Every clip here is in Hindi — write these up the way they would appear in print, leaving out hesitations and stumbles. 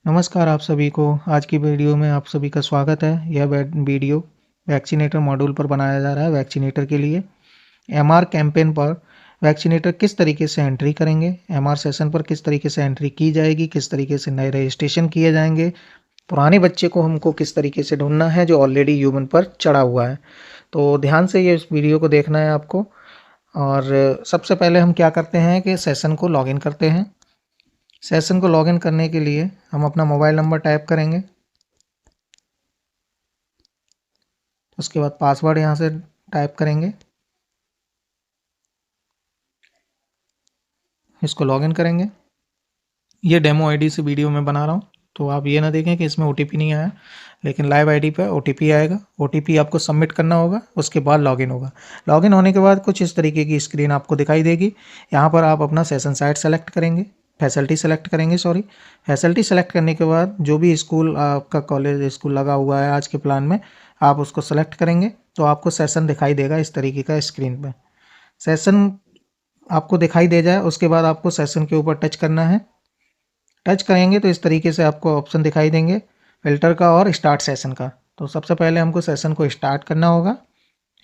नमस्कार आप सभी को। आज की वीडियो में आप सभी का स्वागत है। यह वीडियो वैक्सीनेटर मॉड्यूल पर बनाया जा रहा है। वैक्सीनेटर के लिए एमआर कैंपेन पर वैक्सीनेटर किस तरीके से एंट्री करेंगे, एमआर सेशन पर किस तरीके से एंट्री की जाएगी, किस तरीके से नए रजिस्ट्रेशन किए जाएंगे, पुराने बच्चे को हमको किस तरीके से ढूंढना है जो ऑलरेडी ह्यूमन पर चढ़ा हुआ है। तो ध्यान से ये इस वीडियो को देखना है आपको। और सबसे पहले हम क्या करते हैं कि सेशन को लॉगिन करते हैं। सेशन को लॉगिन करने के लिए हम अपना मोबाइल नंबर टाइप करेंगे। उसके बाद पासवर्ड यहाँ से टाइप करेंगे, इसको लॉगिन करेंगे। ये डेमो आईडी से वीडियो में बना रहा हूँ, तो आप ये ना देखें कि इसमें ओटीपी नहीं आया, लेकिन लाइव आईडी पे ओटीपी आएगा। ओटीपी आपको सबमिट करना होगा, उसके बाद लॉगिन होगा। लॉगिन होने के बाद कुछ इस तरीके की स्क्रीन आपको दिखाई देगी। यहाँ पर आप अपना सेशन साइट सेलेक्ट करेंगे, फैसिलिटी सेलेक्ट करेंगे, फैसिलिटी सेलेक्ट करने के बाद जो भी स्कूल आपका कॉलेज स्कूल लगा हुआ है आज के प्लान में, आप उसको सेलेक्ट करेंगे तो आपको सेशन दिखाई देगा इस तरीके का स्क्रीन पे। सेशन आपको दिखाई दे जाए उसके बाद आपको सेशन के ऊपर टच करना है। टच करेंगे तो इस तरीके से आपको ऑप्शन दिखाई देंगे, फिल्टर का और स्टार्ट सेशन का। तो सबसे पहले हमको सेशन को स्टार्ट करना होगा।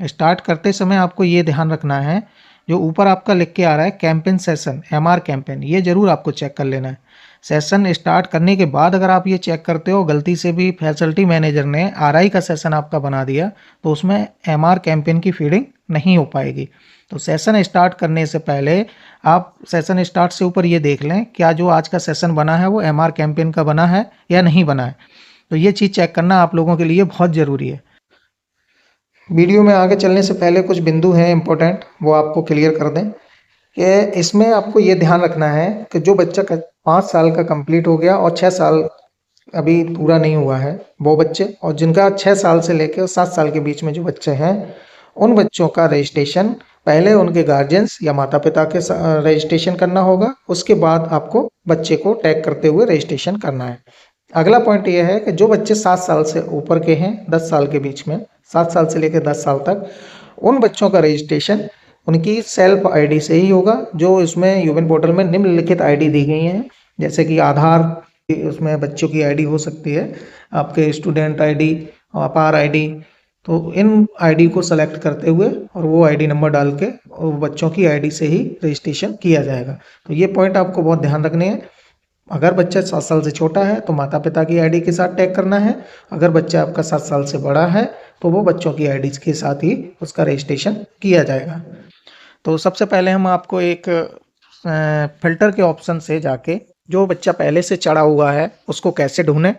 स्टार्ट करते समय आपको ये ध्यान रखना है, जो ऊपर आपका लिख के आ रहा है कैंपेन सेशन, एमआर कैंपेन, ये जरूर आपको चेक कर लेना है। सेशन स्टार्ट करने के बाद अगर आप ये चेक करते हो गलती से भी फैसिलिटी मैनेजर ने आरआई का सेशन आपका बना दिया, तो उसमें एमआर कैंपेन की फीडिंग नहीं हो पाएगी। तो सेशन स्टार्ट करने से पहले आप सेशन स्टार्ट से ऊपर ये देख लें क्या जो आज का सेशन बना है वो एमआर कैंपेन का बना है या नहीं बना है। तो ये चीज़ चेक करना आप लोगों के लिए बहुत ज़रूरी है। वीडियो में आगे चलने से पहले कुछ बिंदु हैं इंपॉर्टेंट, वो आपको क्लियर कर दें कि इसमें आपको ये ध्यान रखना है कि जो बच्चा 5 साल का कंप्लीट हो गया और 6 साल अभी पूरा नहीं हुआ है वो बच्चे, और जिनका 6 साल से लेकर 7 साल के बीच में जो बच्चे हैं, उन बच्चों का रजिस्ट्रेशन पहले उनके गार्जियंस या माता पिता के रजिस्ट्रेशन करना होगा। उसके बाद आपको बच्चे को टैग करते हुए रजिस्ट्रेशन करना है। अगला पॉइंट ये है कि जो बच्चे 7 साल से ऊपर के हैं, 10 साल के बीच में, 7 साल से लेकर 10 साल तक, उन बच्चों का रजिस्ट्रेशन उनकी सेल्फ आईडी से ही होगा, जो इसमें यूविन पोर्टल में निम्नलिखित आईडी दी गई हैं, जैसे कि आधार, उसमें बच्चों की आईडी हो सकती है, आपके स्टूडेंट आईडी, अपार आईडी। तो इन आईडी को सेलेक्ट करते हुए और वो आईडी नंबर डाल के और बच्चों की आईडी से ही रजिस्ट्रेशन किया जाएगा। तो ये पॉइंट आपको बहुत ध्यान रखने हैं। अगर बच्चा 7 साल से छोटा है तो माता पिता की आईडी के साथ टैग करना है। अगर बच्चा आपका 7 साल से बड़ा है तो वो बच्चों की आईडी के साथ ही उसका रजिस्ट्रेशन किया जाएगा। तो सबसे पहले हम आपको एक फ़िल्टर के ऑप्शन से जाके जो बच्चा पहले से चढ़ा हुआ है उसको कैसे ढूंढें,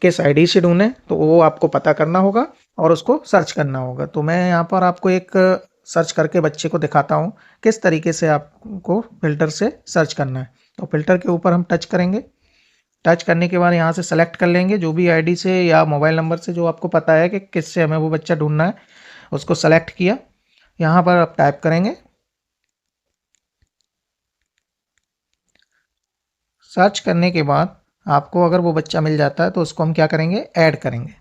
किस आईडी से ढूंढें, तो वो आपको पता करना होगा और उसको सर्च करना होगा। तो मैं यहाँ पर आपको एक सर्च करके बच्चे को दिखाता हूँ किस तरीके से आपको फ़िल्टर से सर्च करना है। तो फ़िल्टर के ऊपर हम टच करेंगे। टच करने के बाद यहाँ से सेलेक्ट कर लेंगे जो भी आईडी से या मोबाइल नंबर से जो आपको पता है कि किससे हमें वो बच्चा ढूंढना है, उसको सेलेक्ट किया। यहाँ पर आप टाइप करेंगे। सर्च करने के बाद आपको अगर वो बच्चा मिल जाता है तो उसको हम क्या करेंगे, ऐड करेंगे।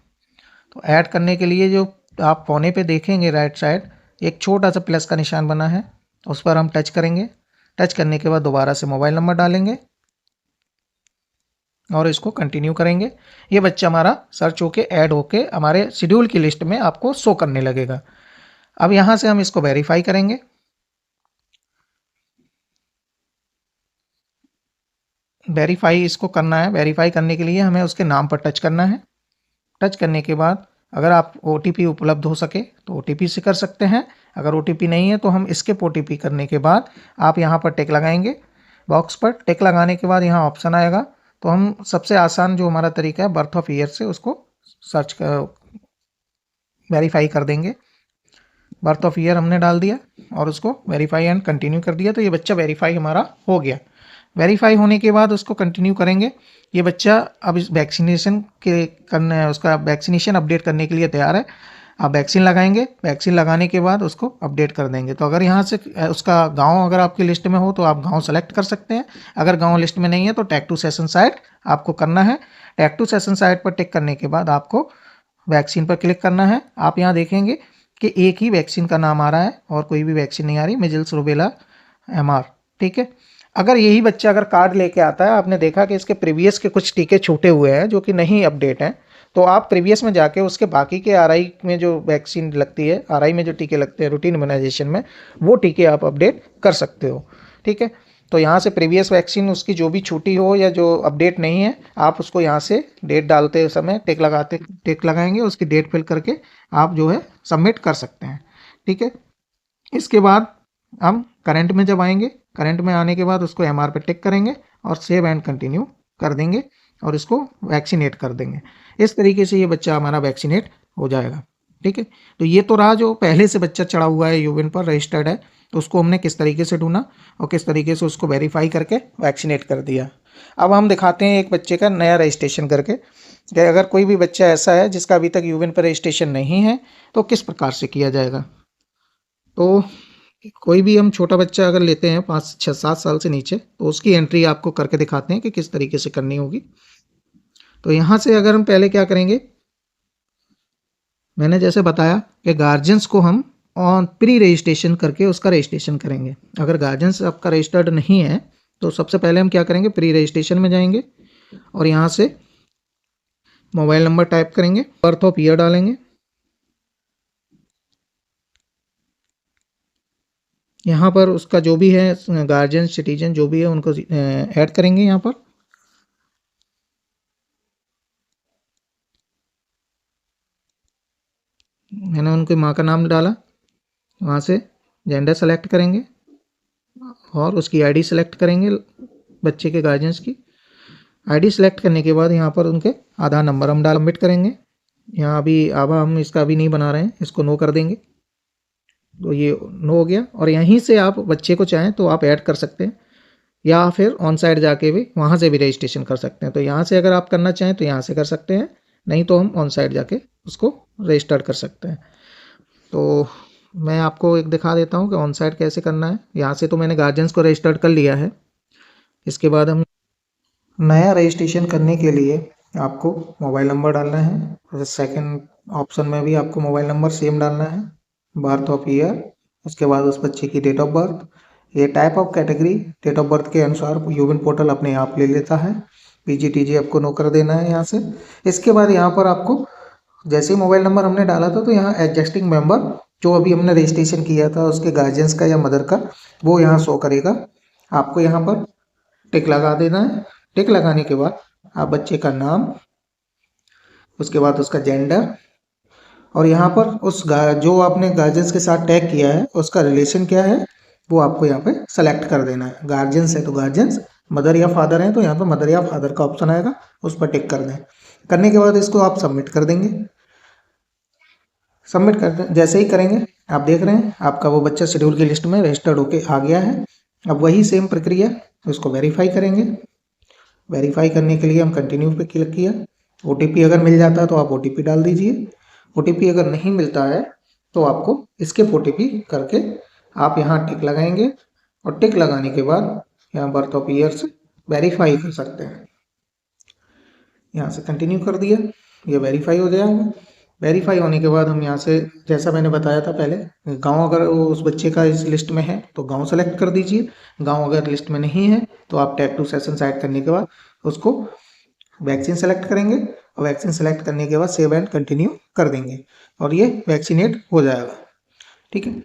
तो ऐड करने के लिए जो आप कोने पे देखेंगे राइट साइड एक छोटा सा प्लस का निशान बना है, उस पर हम टच करेंगे। टच करने के बाद दोबारा से मोबाइल नंबर डालेंगे और इसको कंटिन्यू करेंगे। ये बच्चा हमारा सर्च होके ऐड होके हमारे शेड्यूल की लिस्ट में आपको शो करने लगेगा। अब यहाँ से हम इसको वेरीफाई करेंगे। वेरीफाई इसको करना है। वेरीफाई करने के लिए हमें उसके नाम पर टच करना है। टच करने के बाद अगर आप ओटीपी उपलब्ध हो सके तो ओटीपी से कर सकते हैं। अगर ओटीपी नहीं है तो हम स्किप ओटीपी करने के बाद आप यहाँ पर टिक लगाएंगे। बॉक्स पर टिक लगाने के बाद यहाँ ऑप्शन आएगा, तो हम सबसे आसान जो हमारा तरीका है बर्थ ऑफ ईयर से उसको सर्च कर वेरीफाई कर देंगे। बर्थ ऑफ ईयर हमने डाल दिया और उसको वेरीफाई एंड कंटिन्यू कर दिया, तो ये बच्चा वेरीफाई हमारा हो गया। वेरीफाई होने के बाद उसको कंटिन्यू करेंगे। ये बच्चा अब इस वैक्सीनेशन के करने उसका वैक्सीनेशन अपडेट करने के लिए तैयार है। आप वैक्सीन लगाएंगे, वैक्सीन लगाने के बाद उसको अपडेट कर देंगे। तो अगर यहाँ से उसका गांव अगर आपकी लिस्ट में हो तो आप गांव सेलेक्ट कर सकते हैं। अगर गांव लिस्ट में नहीं है तो टैग टू सेशन साइट आपको करना है। टैग टू सेशन साइट पर टिक करने के बाद आपको वैक्सीन पर क्लिक करना है। आप यहाँ देखेंगे कि एक ही वैक्सीन का नाम आ रहा है और कोई भी वैक्सीन नहीं आ रही, मिजल्स रूबेला एमआर, ठीक है। अगर यही बच्चा अगर कार्ड लेके आता है, आपने देखा कि इसके प्रीवियस के कुछ टीके छूटे हुए हैं जो कि नहीं अपडेट हैं, तो आप प्रीवियस में जाके उसके बाकी के आरआई में जो वैक्सीन लगती है, आरआई में जो टीके लगते हैं रूटीन इम्यूनाइजेशन में, वो टीके आप अपडेट कर सकते हो। ठीक है, तो यहाँ से प्रीवियस वैक्सीन उसकी जो भी छूटी हो या जो अपडेट नहीं है, आप उसको यहाँ से डेट डालते समय टिक लगाएंगे, उसकी डेट फिल करके आप जो है सबमिट कर सकते हैं। ठीक है, इसके बाद हम करंट में जब आएंगे, करंट में आने के बाद उसको एमआर पे टिक करेंगे और सेव एंड कंटिन्यू कर देंगे और इसको वैक्सीनेट कर देंगे। इस तरीके से ये बच्चा हमारा वैक्सीनेट हो जाएगा। ठीक है, तो ये तो रहा जो पहले से बच्चा चढ़ा हुआ है यूविन पर रजिस्टर्ड है, तो उसको हमने किस तरीके से ढूंढा और किस तरीके से उसको वेरीफाई करके वैक्सीनेट कर दिया। अब हम दिखाते हैं एक बच्चे का नया रजिस्ट्रेशन करके कि अगर कोई भी बच्चा ऐसा है जिसका अभी तक यूविन पर रजिस्ट्रेशन नहीं है तो किस प्रकार से किया जाएगा। तो कोई भी हम छोटा बच्चा अगर लेते हैं 5 6 7 साल से नीचे, तो उसकी एंट्री आपको करके दिखाते हैं कि किस तरीके से करनी होगी। तो यहाँ से अगर हम पहले क्या करेंगे, मैंने जैसे बताया कि गार्जियंस को हम ऑन प्री रजिस्ट्रेशन करके उसका रजिस्ट्रेशन करेंगे। अगर गार्जियंस आपका रजिस्टर्ड नहीं है तो सबसे पहले हम क्या करेंगे, प्री रजिस्ट्रेशन में जाएंगे और यहाँ से मोबाइल नंबर टाइप करेंगे, बर्थ ऑफ ईयर डालेंगे, यहाँ पर उसका जो भी है गार्जियन सिटीजन जो भी है उनको ऐड करेंगे। यहाँ पर मैंने उनके माँ का नाम डाला, वहाँ से जेंडर सेलेक्ट करेंगे और उसकी आईडी सेलेक्ट करेंगे, बच्चे के गार्जियंस की आईडी सेलेक्ट करने के बाद यहाँ पर उनके आधार नंबर हम सबमिट करेंगे। यहाँ अभी आभा हम इसका अभी नहीं बना रहे हैं, इसको नो कर देंगे, तो ये नो हो गया। और यहीं से आप बच्चे को चाहें तो आप ऐड कर सकते हैं या फिर ऑन साइड जाके भी वहाँ से भी रजिस्ट्रेशन कर सकते हैं। तो यहाँ से अगर आप करना चाहें तो यहाँ से कर सकते हैं, नहीं तो हम ऑन साइड जाके उसको रजिस्टर्ड कर सकते हैं। तो मैं आपको एक दिखा देता हूँ कि ऑन साइड कैसे करना है। यहाँ से तो मैंने गार्जियंस को रजिस्टर्ड कर लिया है। इसके बाद हम नया रजिस्ट्रेशन करने के लिए आपको मोबाइल नंबर डालना है और सेकंड ऑप्शन में भी आपको मोबाइल नंबर सेम डालना है, बर्थ ऑफ ईयर, उसके बाद उस बच्चे की डेट ऑफ बर्थ, ये type of category date of birth के अनुसार यूविन पोर्टल अपने आप ले लेता है। पीजीटीजी आपको नो कर देना है यहाँ से। इसके बाद यहाँ पर आपको जैसे ही मोबाइल नंबर हमने डाला था तो यहाँ एडजस्टिंग मेंबर जो अभी हमने रजिस्ट्रेशन किया था उसके गार्जियंस का या मदर का, वो यहाँ शो करेगा। आपको यहाँ पर टिक लगा देना है। टिक लगाने के बाद आप बच्चे का नाम, उसके बाद उसका जेंडर और यहाँ पर जो आपने गार्जियंस के साथ टैग किया है उसका रिलेशन क्या है वो आपको यहाँ पे सेलेक्ट कर देना है। गार्जियंस है तो गार्जियंस, मदर या फादर है तो यहाँ पर मदर या फादर का ऑप्शन आएगा, उस पर टिक कर दें। करने के बाद इसको आप सबमिट कर देंगे। सबमिट कर जैसे ही करेंगे आप देख रहे हैं आपका वो बच्चा शेड्यूल की लिस्ट में रजिस्टर्ड होके आ गया है। अब वही सेम प्रक्रिया उसको वेरीफाई करेंगे। वेरीफाई करने के लिए हम कंटिन्यू पे क्लिक किया। ओटीपी अगर मिल जाता है तो आप ओटीपी डाल दीजिए। ओटीपी अगर नहीं मिलता है तो आपको स्किप ओटीपी करके आप यहाँ टिक लगाएंगे और टिक लगाने के बाद यहाँ बर्थ ऑफ ईयर से वेरीफाई कर सकते हैं। यहाँ से कंटिन्यू कर दिया, ये वेरीफाई हो जाएगा। वेरीफाई होने के बाद हम यहाँ से जैसा मैंने बताया था पहले, गांव अगर उस बच्चे का इस लिस्ट में है तो गांव सेलेक्ट कर दीजिए। गांव अगर लिस्ट में नहीं है तो आप टैग टू सेशन साइड करने के बाद उसको वैक्सीन सेलेक्ट करेंगे और वैक्सीन सेलेक्ट करने के बाद सेव एंड कंटिन्यू कर देंगे और ये वैक्सीनेट हो जाएगा। ठीक है।